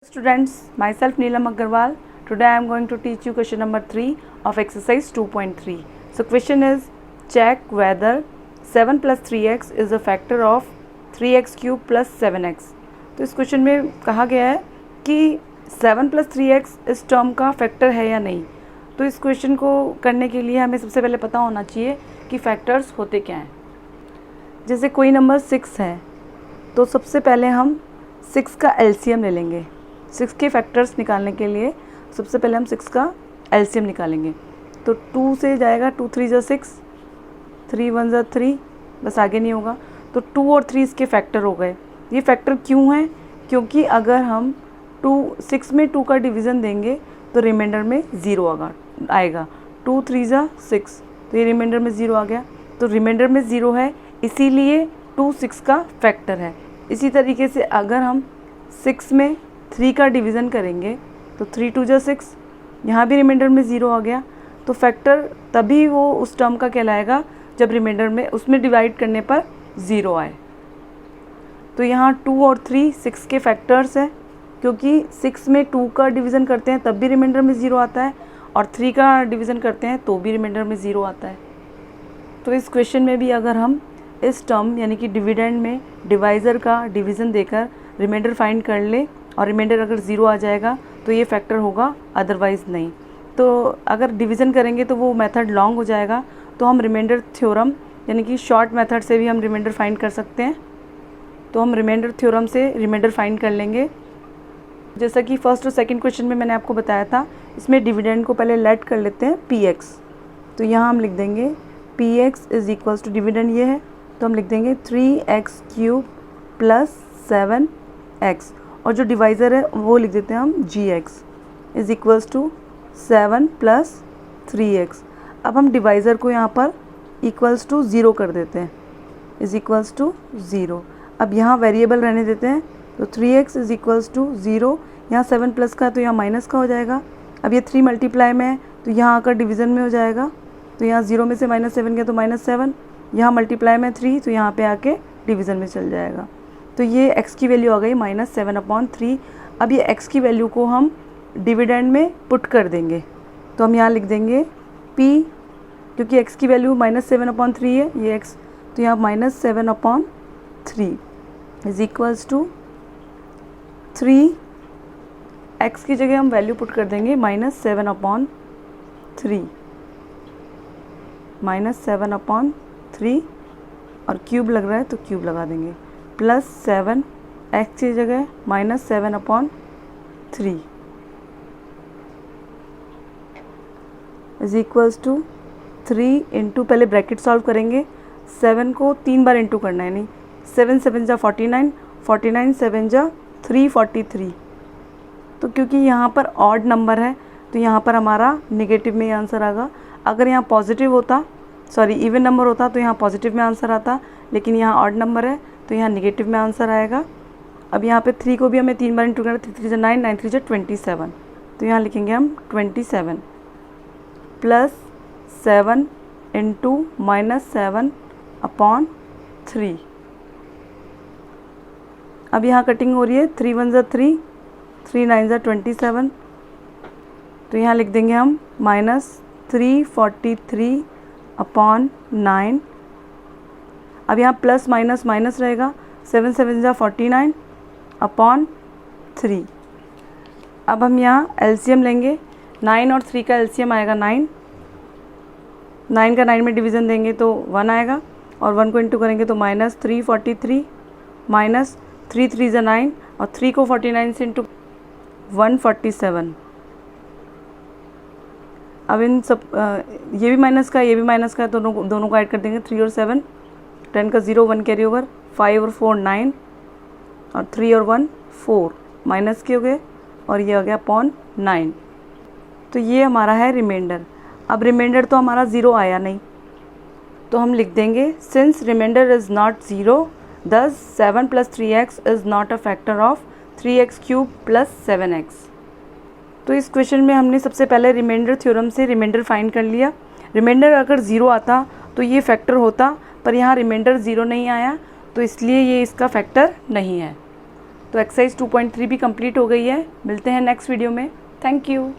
Students, myself Neelam Agarwal. Today I am going to teach you question number 3 of exercise 2.3. So question is, check whether 7 plus 3x is a factor of 3x cube plus 7x. तो इस question में कहा गया है कि 7 plus 3x इस term का factor है या नहीं. तो इस क्वेश्चन को करने के लिए हमें सबसे पहले पता होना चाहिए कि फैक्टर्स होते क्या हैं. जैसे कोई नंबर 6 है तो सबसे पहले हम 6 का एलसीएम ले लेंगे. 6 के फैक्टर्स निकालने के लिए सबसे पहले हम 6 का एलसीएम निकालेंगे. तो 2 से जाएगा, 2 3 जा 6, 3 1 जा 3, बस आगे नहीं होगा. तो 2 और 3 इसके फैक्टर हो गए. ये फैक्टर क्यों हैं? क्योंकि अगर हम 6 में 2 का डिवीज़न देंगे तो रिमाइंडर में 0 आएगा. 2 3 जा 6, तो ये रिमाइंडर में 0 आ गया. तो रिमाइंडर में 0 है, इसीलिए 2 6 का फैक्टर है. इसी तरीके से अगर हम 6 में 3 का डिवीज़न करेंगे तो 3 2 जा 6, यहाँ भी रिमाइंडर में 0 आ गया. तो फैक्टर तभी वो उस टर्म का कहलाएगा जब रिमाइंडर में उसमें डिवाइड करने पर 0 आए. तो यहाँ 2 और 3 6 के फैक्टर्स हैं, क्योंकि 6 में 2 का डिवीज़न करते हैं तब भी रिमाइंडर में 0 आता है, और 3 का डिवीज़न करते हैं तो भी रिमाइंडर में 0 आता है. तो इस क्वेश्चन में भी अगर हम इस टर्म यानी कि डिविडेंड में डिवाइज़र का डिवीज़न देकर रिमाइंडर फाइंड कर ले और रिमाइंडर अगर 0 आ जाएगा तो ये फैक्टर होगा, अदरवाइज़ नहीं. तो अगर डिवीज़न करेंगे तो वो मेथड लॉन्ग हो जाएगा. तो हम रिमाइंडर थ्योरम यानी कि शॉर्ट मेथड से भी हम रिमाइंडर फाइंड कर सकते हैं. तो हम रिमाइंडर थ्योरम से रिमाइंडर फाइंड कर लेंगे. जैसा कि फर्स्ट और सेकंड क्वेश्चन में मैंने आपको बताया था, इसमें डिविडेंड को पहले लेट कर लेते हैं px. तो यहाँ हम लिख देंगे px is equals to, dividend ये है तो हम लिख देंगे 3x क्यूब प्लस 7x, और जो डिवाइज़र है वो लिख देते हैं हम gx is equals to 7 plus 3x. अब हम डिवाइज़र को यहाँ पर इक्वल्स टू 0 कर देते हैं, इज़ इक्वल्स टू 0. अब यहाँ वेरिएबल रहने देते हैं. तो 3x इज़ इक्वल्स टू 0, यहाँ 7 प्लस का तो यहाँ माइनस का हो जाएगा. अब ये 3 मल्टीप्लाई में है तो यहाँ आकर डिवीज़न में हो जाएगा. तो यहाँ 0 में से -7 गया तो -7, यहाँ मल्टीप्लाई में 3 तो यहाँ पे आके डिवीज़न में चल जाएगा. तो ये x की वैल्यू आ गई -7/3. अब ये x की वैल्यू को हम डिविडेंड में पुट कर देंगे. तो हम यहाँ लिख देंगे p, क्योंकि x की वैल्यू -7/3 है ये x, तो यहाँ -7/3 इज़ इक्वल्स टू 3. x की जगह हम वैल्यू पुट कर देंगे -7/3 और क्यूब लग रहा है तो क्यूब लगा देंगे, प्लस 7 x की जगह -7/3 इज़ इक्वल्स टू 3 इंटू, पहले ब्रैकेट सॉल्व करेंगे. 7 को 3 बार इंटू करना है, नहीं 7 7 जा 49, 49 7 जा 343. तो क्योंकि यहाँ पर ऑड नंबर है तो यहाँ पर हमारा नेगेटिव में आंसर आएगा. अगर यहाँ पॉजिटिव होता, सॉरी इवन नंबर होता तो यहाँ पॉजिटिव में आंसर आता, लेकिन यहाँ ऑड नंबर है तो यहाँ नेगेटिव में आंसर आएगा. अब यहाँ पे 3 को भी हमें 3 बार इंटू करना है, 3 3 जा 9, 9 3 जा 27. तो यहाँ लिखेंगे हम 27 प्लस 7 इंटू -7/3. अब यहाँ कटिंग हो रही है, 3 1 जा 3, 3 9 जा 27. तो यहाँ लिख देंगे हम -343/9. अब यहाँ प्लस माइनस माइनस रहेगा, 7 7 जा 49/3. अब हम यहाँ एलसीएम लेंगे. 9 और 3 का एलसीएम आएगा 9. 9 का 9 में डिवीज़न देंगे तो 1 आएगा, और 1 को इंटू करेंगे तो -343 माइनस 3 3 जा 9, और 3 को 49 से इंटू 147. अब इन सब ये भी माइनस का, ये भी माइनस का, दोनों को ऐड कर देंगे. 3 और 7, 10 का 0 1 कैरी ओवर, 5 और 4 9, और 3 और 1 4 माइनस के हो गए, और ये आ गया अपॉन 9. तो ये हमारा है रिमाइंडर. अब रिमाइंडर तो हमारा 0 आया नहीं, तो हम लिख देंगे since reminder is not 0 thus 7 plus 3x is not a factor of 3x cube plus 7x. तो इस क्वेश्चन में हमने सबसे पहले रिमाइंडर थ्योरम से रिमाइंडर फाइंड कर लिया. रिमाइंडर अगर 0 आता तो ये फैक्टर होता, पर यहाँ रिमाइंडर 0 नहीं आया तो इसलिए ये इसका फैक्टर नहीं है. तो एक्सरसाइज 2.3 भी कंप्लीट हो गई है। मिलते हैं नेक्स्ट वीडियो में। Thank you.